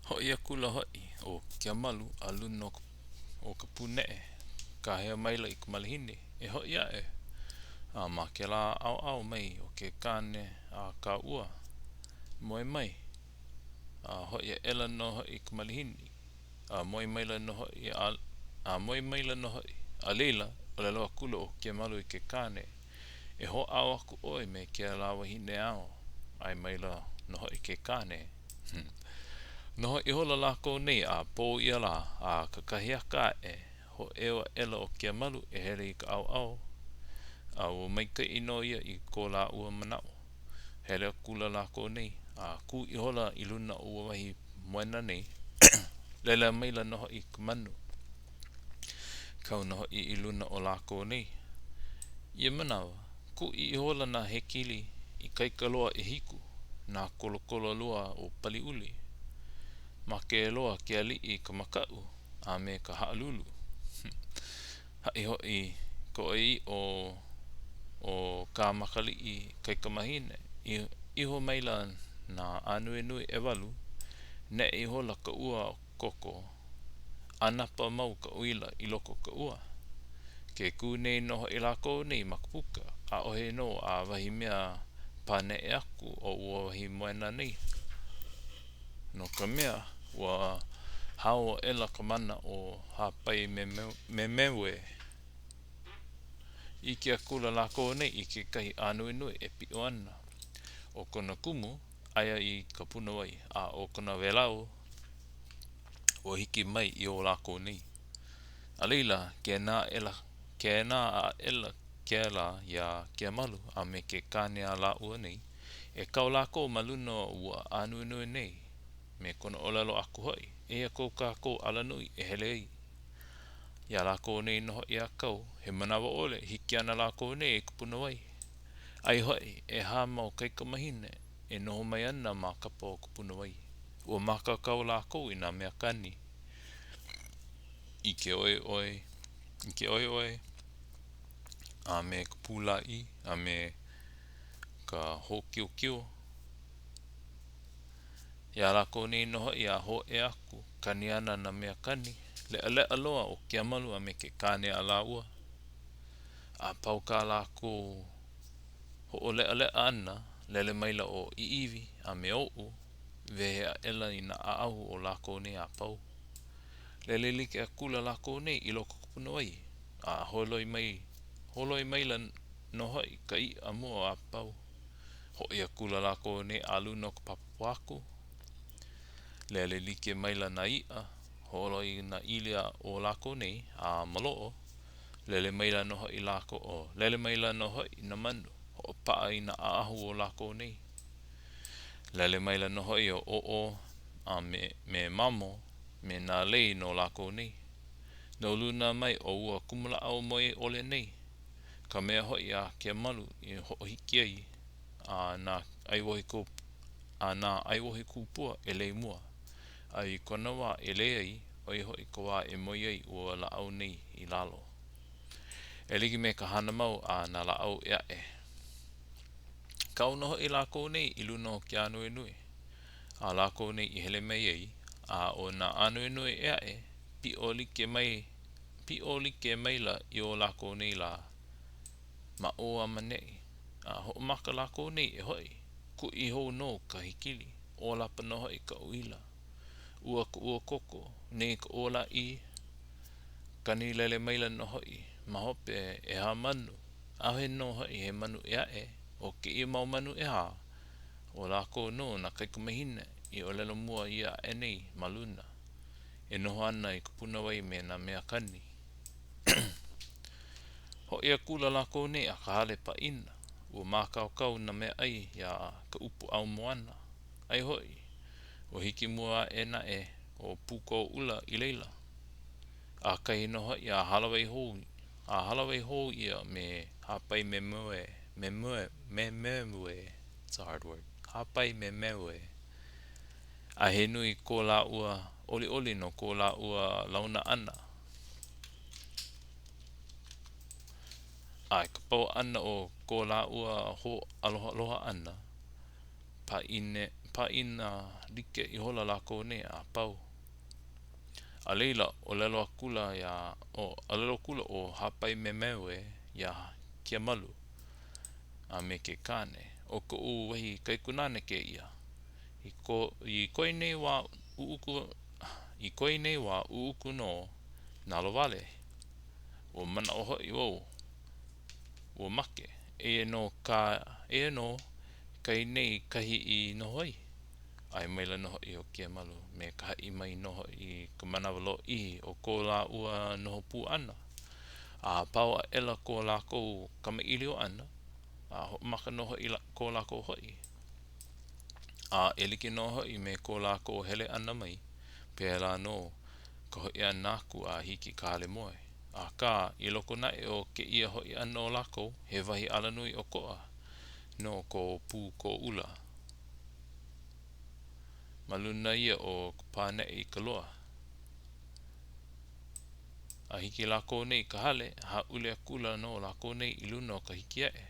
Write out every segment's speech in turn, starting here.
Ho'i akula ho'i o kia malu a luna o ka pune'e ka hea maila I ka malihini e ho'i a'e ma ke la au mai o ke kane a ka ua moe mai ho'i e ela no ho'i ka malihini moe maila no ho'i moe maila no ho'i a leila o le loa kula o ke malu I ke kane e ho au aku oi me ke la wahine ao ai maila no ho'i ke kane no ho'i hola lako nei a po ia la a kakahia ka e ho ewa ela o ke malu e here I ka au au mai ka ino ia I ko la ua manao hele kula lako nei ku I hola I luna ua wahi moena nei lela maila no ho'i ka manu kau no ho'i I luna o lako nei ia manawa ku I hola na hekili I kaikaloa e hiku na kolokolo loa o pali uli ma ke loa ke ali'i ka maka'u a me ka ha'alulu ha'i ho'i ko I o ka makali'i kai ka mahine Iho maila na anui e walu ne I hola ka ua koko anapa mau ka uila I loko ka ua ke ku nei no I lako nei makapuka a ohe no a wahi mea pane e aku o ua wahi moena nei no ka mea ua hao ela ka mana o hapai me mewe I ke akula lako nei I ke kahi anui e pi'o ana o kona kumu aia I ka punawai a o kona welau o hiki mai I o lako nei a leila ke na a ela ke la ya ke malu a me ke kane a la ua nei e kau lako maluna ua anui nei me kona olelo aku hoi e ko kako ala nui e hele ai ya lako nei no I a kau he manawa ole hiki ana lako nei e kupunawai ai hoi e ha mau kai ka mahine e noho mai ana ma kapa o kupunawai ua maka kau lako I na mea kani I ke oi a me ka pulai a me ka ho kiu ya lako nei no I a ho e aku kani ana na mea kani le aloa o ke amalu a me ke kane a la ua a pau ka lako ho o le ana lele maila o iiwi a me o'u vehe a ela I na a ahu o lako nei a pau lele like a kula lako nei I loko kupunawai a holoi maila no hoi ka I a mua a pau hoi a kula lako nei a luna ka papapo aku lele like maila na ia holoi na ilia o lako nei a malo'o lele maila no hoi lako o lele maila no hoi na manu ho pa'a I na a ahu o lako nei lele maila no hoi o a me mamo me na lei no lako nei no luna mai o ua kumula au moe ole nei ka mea hoi a ke malu I ho hiki ai na ai wohi kupua e lei mua ai kona wā e lei ai oi hoi ka wā e moi ai ua la au nei I lalo e ligi me ka hana mau a na la au ea e kau no hoi lako nei I luna o ke anui a lako nei I hele mai ai a o na anui ea e pi o like maila I o lako nei la ma o amanei a ho maka lako nei e hoi ku I hou no ka hikili o lapa no hoi ka uila ua koko nei ka ola I kani lele maila no hoi ma hope e ha manu a he no hoi he manu ea e o ke I mau manu e ha o lako no na kai ka mahine I o lelo mua ia e nei maluna e noho ana I ka punawai me na mea kani hoi a kula lako nei a ka hale pa ina ua makau na mea ai ya ka upu au moana ai hoi o hiki mua e na e o puko ula I leila a kai no hoi a halawai hou ia me hapai me mewe it's a hard word hapai me mewe a he nui ko la ua oli no ko la ua launa ana ai ka pau ana o ko la ua ho aloha ana paina like I hola lako ne a pau. A leila o lelo akula ya o a lelo kula o hapai me mewe ya kia malu a me ke kane o ko u wahi kai kunane ke ia I koi nei wa uuku no nalo vale o mana o hoi o make e no kai nei kahi I no hoi ai maila no hoi o kia malu me ka I mai no hoi ka manawalo I o ko la ua no pu ana a pau a ela ko la ko kama ilio ana a ho maka no hoi ko la ko hoi a eliki no hoi me ko la ko hele ana mai pela no ka hoi ana ku a hiki ka hale moe a ka I loko na e o ke ia hoi ana o lako he wahi alanui o koa no ko pu ko ula maluna ia o pane I ka loa a hiki lako nei ka hale ha ule akula no lako nei I luna o ka hiki e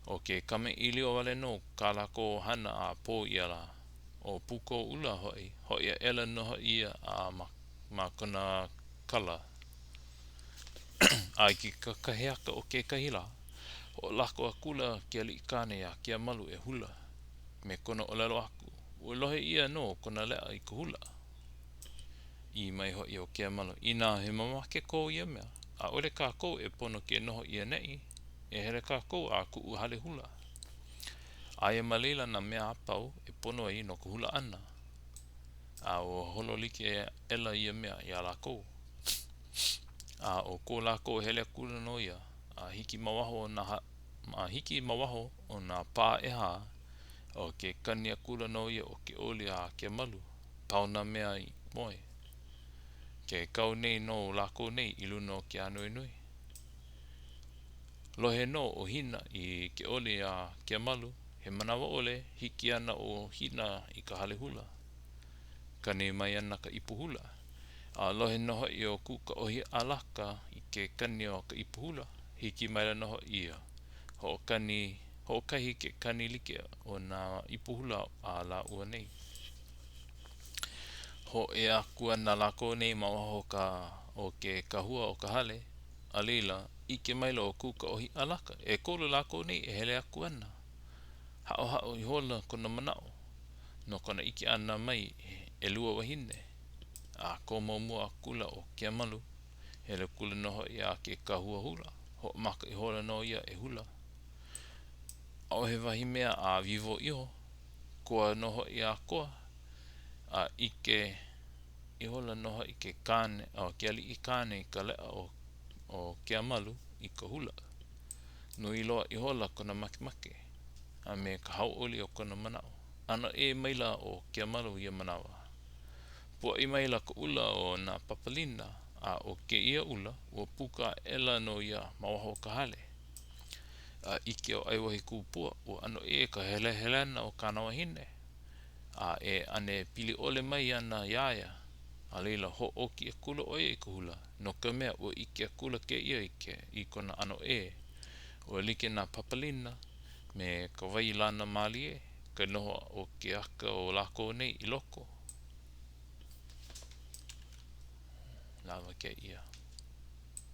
o ke kame ili o wale no ka lako hana a po ia la o puko ula hoi a ela no hoi ia a ma kona kala a ki kakaheaka o ke kahila o lako akula kia li kane ya kia malu e hula me kona o lelo aku o lohe ia no kona lea I ka hula I mai hoi o kia malu ina he mamake ko ia mea a ole ka kou e pono ke noho ia nei e hele ka kou a ku uhale hula aia malila na mea apau e pono ai no ka hula ana a o holo like ela ia mea ia la kou a o ko la kou hele akula no ia a hiki mawaho o na pā eha o ke kani akula no ia o ke oli a ke malu pauna mea I moe ke kau nei no lako nei I luna o ke anoi noi lohe no o hina I ke oli a ke malu he manawa ole hiki ana o hina I ka hale hula kane mai ana ka ipu hula a lohe noho I o kuka ohi alaka I ke kani o ka ipu hula hiki mai noho ia ho kahi ke kani like o na ipu hula a la ua nei ho e aku ana lako nei mawaho o ke kahua o ka hale a leila I ke mailo o kuka ohi alaka e kolo lako nei e hele aku ana hao I hola kona manao no kona iki ana mai e lua wahine a ko mua kula o kia malu hele kula noho ia ke kahua hula ho maka I hola no ia e hula o he wahi mea a vivo iho koa noho ia koa a ike I hola noho I ke kane o ke ali I kane I ka lea o kia malu I ka hula no I loa I hola kona make a me ka hau oli o kona manao ana e maila o kia malu ia manawa po I maila ka ula o na papalina a o ke ia ula o puka ela no ia mawaho ka hale a ike o aiwahi kupua o ano e ka hele ana o kanawa hine a e ane pili ole mai ana iaia a leila ho oki e kula oia I ka hula no ka mea o ike kula ke ia ike I kona ano e o like na papalina me ka wai lana mali e ka noho o ke aka o lako nei I loko lava ke ia